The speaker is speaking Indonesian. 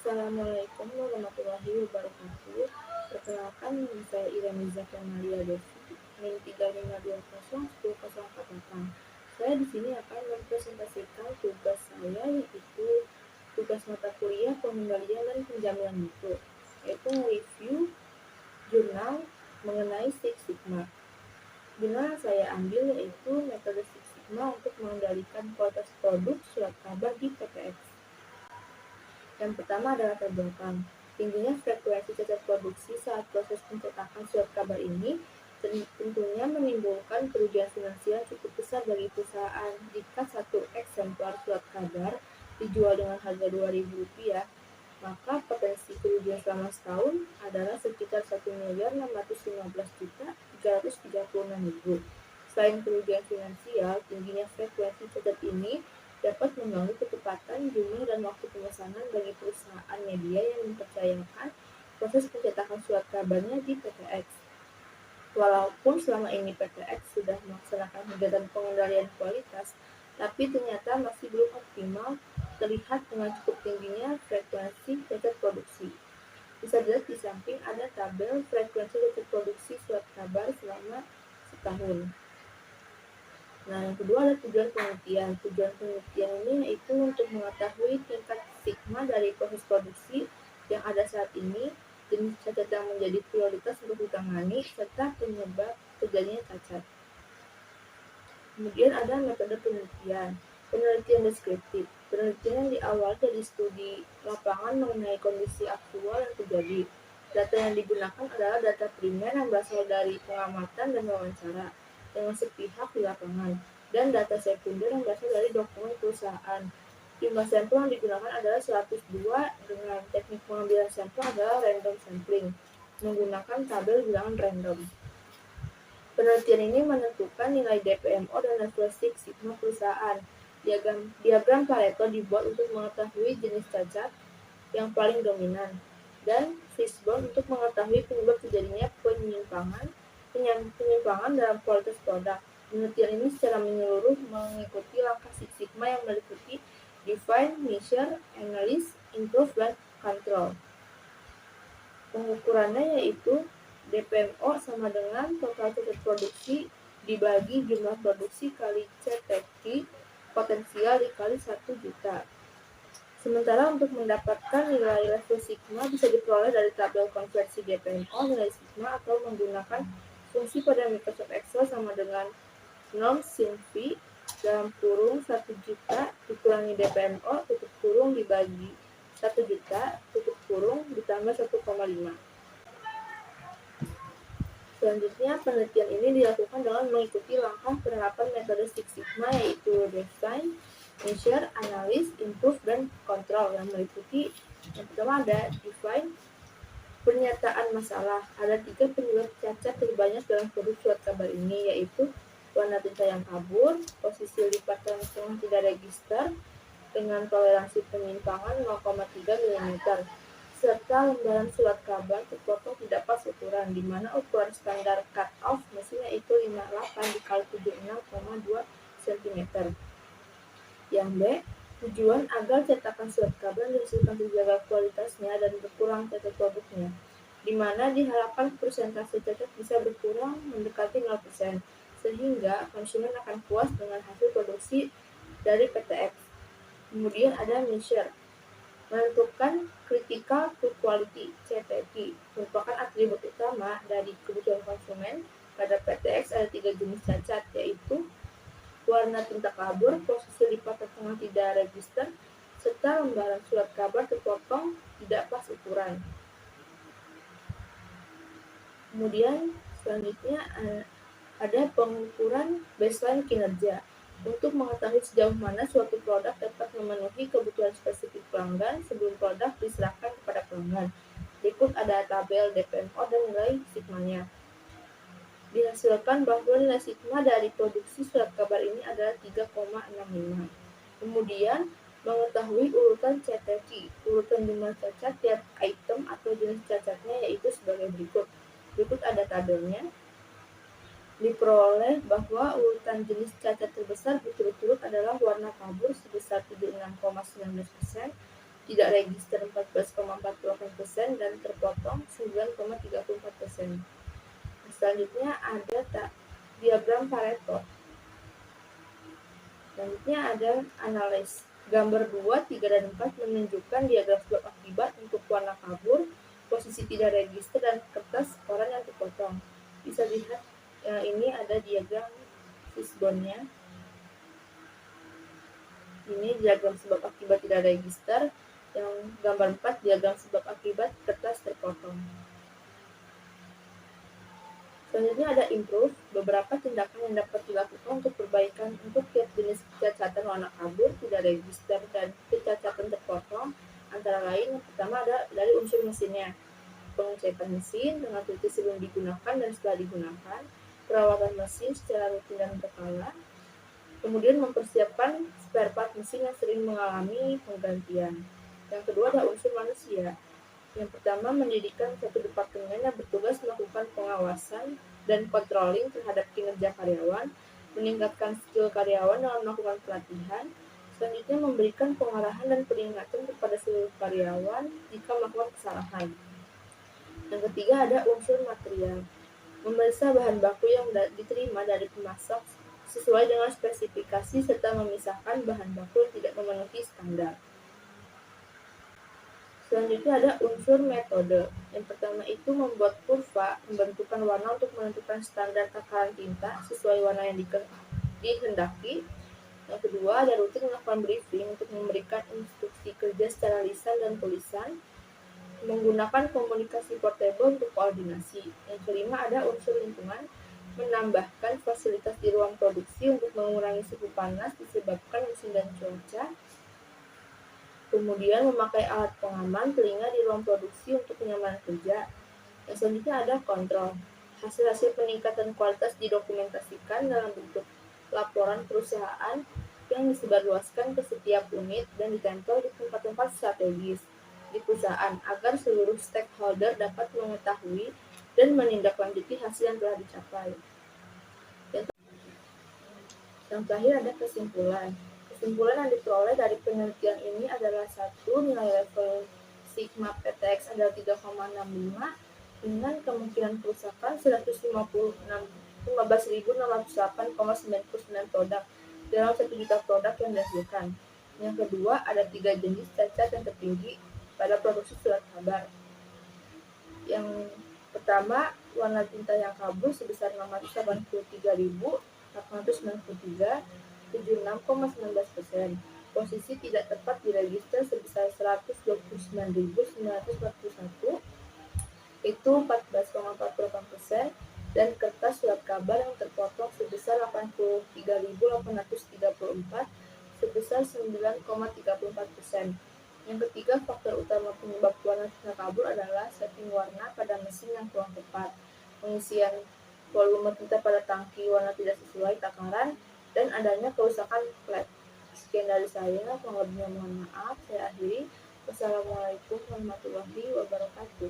Assalamualaikum warahmatullahi wabarakatuh. Perkenalkan, saya Irani Zakamalia Devi, NIM 35201048. Saya di sini akan mempresentasikan tugas saya, yaitu tugas mata kuliah pengendalian dan penjaminan mutu, yaitu review jurnal mengenai Six Sigma. Jurnal yang saya ambil yaitu metode Six Sigma untuk mengendalikan kualitas produk surat kabar di PTX. Yang pertama adalah latar belakang. Tingginya frekuensi cacat produksi saat proses pencetakan surat kabar ini tentunya menimbulkan kerugian finansial cukup besar bagi perusahaan jika satu eksemplar surat kabar dijual dengan harga Rp2.000, maka potensi kerugian selama setahun adalah sekitar Rp1.615.336.000. Selain kerugian finansial, tingginya frekuensi cacat ini dapat mengganggu ketepatan jumlah dan waktu pemesanan bagi perusahaan media yang mempercayakan proses pencetakan surat kabarnya di PTX. Walaupun selama ini PTX sudah melaksanakan kegiatan pengendalian kualitas, tapi ternyata masih belum optimal terlihat dengan cukup tingginya frekuensi cacat produksi. Bisa dilihat di samping ada tabel frekuensi cacat produksi surat kabar selama setahun. Nah, yang kedua adalah tujuan penelitian. Tujuan penelitian ini yaitu untuk mengetahui tingkat sigma dari proses produksi yang ada saat ini, jenis cacat yang menjadi prioritas untuk ditangani, serta penyebab terjadinya cacat. Kemudian ada metode penelitian. Penelitian deskriptif. Penelitian yang diawali dari studi lapangan mengenai kondisi aktual yang terjadi. Data yang digunakan adalah data primer yang berasal dari pengamatan dan wawancara dengan sepihak di lapangan, dan data sekunder yang berasal dari dokumen perusahaan. Jumlah sampel yang digunakan adalah 102 dengan teknik pengambilan sampel adalah random sampling menggunakan tabel bilangan random. Penelitian ini menentukan nilai DPMO dan level Six Sigma perusahaan. Diagram Pareto dibuat untuk mengetahui jenis cacat yang paling dominan, dan fishbone untuk mengetahui penyebab terjadinya penyimpangan dalam kualitas produk. Penelitian ini secara menyeluruh mengikuti langkah Six Sigma yang meliputi define, measure, analyze, improve, dan control. Pengukurannya yaitu DPMO sama dengan total cacat produksi dibagi jumlah produksi kali CTQ potensial dikali 1 juta. Sementara untuk mendapatkan nilai level sigma bisa diperoleh dari tabel konversi DPMO nilai sigma atau menggunakan fungsi pada Microsoft Excel sama dengan norm sin V dalam kurung 1 juta dikurangi DPMO tutup kurung dibagi 1 juta tutup kurung ditambah 1,5. Selanjutnya, penelitian ini dilakukan dengan mengikuti langkah penerapan metode Six Sigma yaitu define, measure, analyze, improve, dan control yang meliputi yang pertama ada define, pernyataan masalah. Ada 3 penyebab cacat terbanyak dalam produk surat kabar ini, yaitu warna tinta yang kabur, posisi lipatan setengah tidak register dengan toleransi penyimpangan 0,3 mm, serta lembaran surat kabar terpotong tidak pas ukuran, di mana ukuran standar cut-off mesinnya itu 58 dikali 76,2 cm. Yang B, tujuan agar cetakan surat kabar dihasilkan terjaga kualitasnya dan berkurang cacat produknya, di mana diharapkan persentase cacat bisa berkurang mendekati 0%, sehingga konsumen akan puas dengan hasil produksi dari PTX. Kemudian ada measure, menentukan critical to quality (CTQ), merupakan atribut utama dari kebutuhan konsumen. Pada PTX ada 3 jenis cacat, yaitu warna tinta kabur, posisi lipatan tengah tidak register, serta lembaran surat kabar terpotong tidak pas ukuran. Kemudian selanjutnya ada pengukuran baseline kinerja untuk mengetahui sejauh mana suatu produk dapat memenuhi kebutuhan spesifik pelanggan sebelum produk diserahkan kepada pelanggan. Berikut ada tabel DPMO dan nilai sigmanya. Dihasilkan bahwa nilai sigma dari produksi surat kabar ini adalah 3,65. Kemudian mengetahui urutan CTQ, urutan jumlah cacat tiap item atau jenis cacatnya yaitu sebagai berikut. Berikut ada tabelnya. Diperoleh bahwa urutan jenis cacat terbesar berturut-turut adalah warna kabur sebesar 76,19%, tidak register 14,48% dan terpotong 9,34%. Selanjutnya ada diagram Pareto. Selanjutnya ada analis. Gambar 2, 3, dan 4 menunjukkan diagram sebab akibat untuk warna kabur, posisi tidak register, dan kertas koran yang terpotong. Bisa lihat ini ada diagram fishbone-nya. Ini diagram sebab akibat tidak register. Yang gambar 4 diagram sebab akibat kertas terpotong. Selanjutnya ada improve, beberapa tindakan yang dapat dilakukan untuk perbaikan untuk tiap jenis kecacatan warna kabur, tidak register, dan kecacatan terpotong. Antara lain, yang pertama ada dari unsur mesinnya, pengecekan mesin dengan teliti sebelum digunakan dan setelah digunakan, perawatan mesin secara rutin dan berkala, kemudian mempersiapkan spare part mesin yang sering mengalami penggantian. Yang kedua ada unsur manusia. Yang pertama, mendirikan satu departemen yang bertugas melakukan pengawasan dan controlling terhadap kinerja karyawan, meningkatkan skill karyawan dalam melakukan pelatihan, selanjutnya memberikan pengarahan dan peringatan kepada seluruh karyawan jika melakukan kesalahan. Yang ketiga ada unsur material, memeriksa bahan baku yang diterima dari pemasok sesuai dengan spesifikasi serta memisahkan bahan baku yang tidak memenuhi standar. Selanjutnya ada unsur metode. Yang pertama itu membuat kurva pembentukan warna untuk menentukan standar takaran tinta sesuai warna yang dihendaki. Yang kedua ada rutin melakukan briefing untuk memberikan instruksi kerja secara lisan dan tulisan. Menggunakan komunikasi portable untuk koordinasi. Yang kelima ada unsur lingkungan, menambahkan fasilitas di ruang produksi untuk mengurangi suhu panas disebabkan mesin dan cuaca. Kemudian memakai alat pengaman telinga di ruang produksi untuk kenyamanan kerja. Yang selanjutnya ada kontrol. Hasil-hasil peningkatan kualitas didokumentasikan dalam bentuk laporan perusahaan yang disebarluaskan ke setiap unit dan ditempel di tempat-tempat strategis di perusahaan agar seluruh stakeholder dapat mengetahui dan menindaklanjuti hasil yang telah dicapai. Yang terakhir ada kesimpulan. Kesimpulan yang diperoleh dari penelitian ini adalah satu, nilai level sigma PTX adalah 3,65 dengan kemungkinan kerusakan 15.608,99 produk dalam 1 juta produk yang dihasilkan. Yang kedua, ada 3 jenis cacat yang tertinggi pada produksi surat kabar. Yang pertama, warna tinta yang kabur sebesar 683.893, 76,19%. Posisi tidak tepat di register sebesar 129.941, itu 14,48%, dan kertas surat kabar yang terpotong sebesar 83.834, sebesar 9,34%. Yang ketiga, faktor utama penyebab warna tinta kabur adalah setting warna pada mesin yang kurang tepat, pengisian volume tinta pada tangki warna tidak sesuai takaran, dan adanya kerusakan flat. Sekian dari saya, kurang lebihnya mohon maaf. Saya akhiri. Wassalamualaikum warahmatullahi wabarakatuh.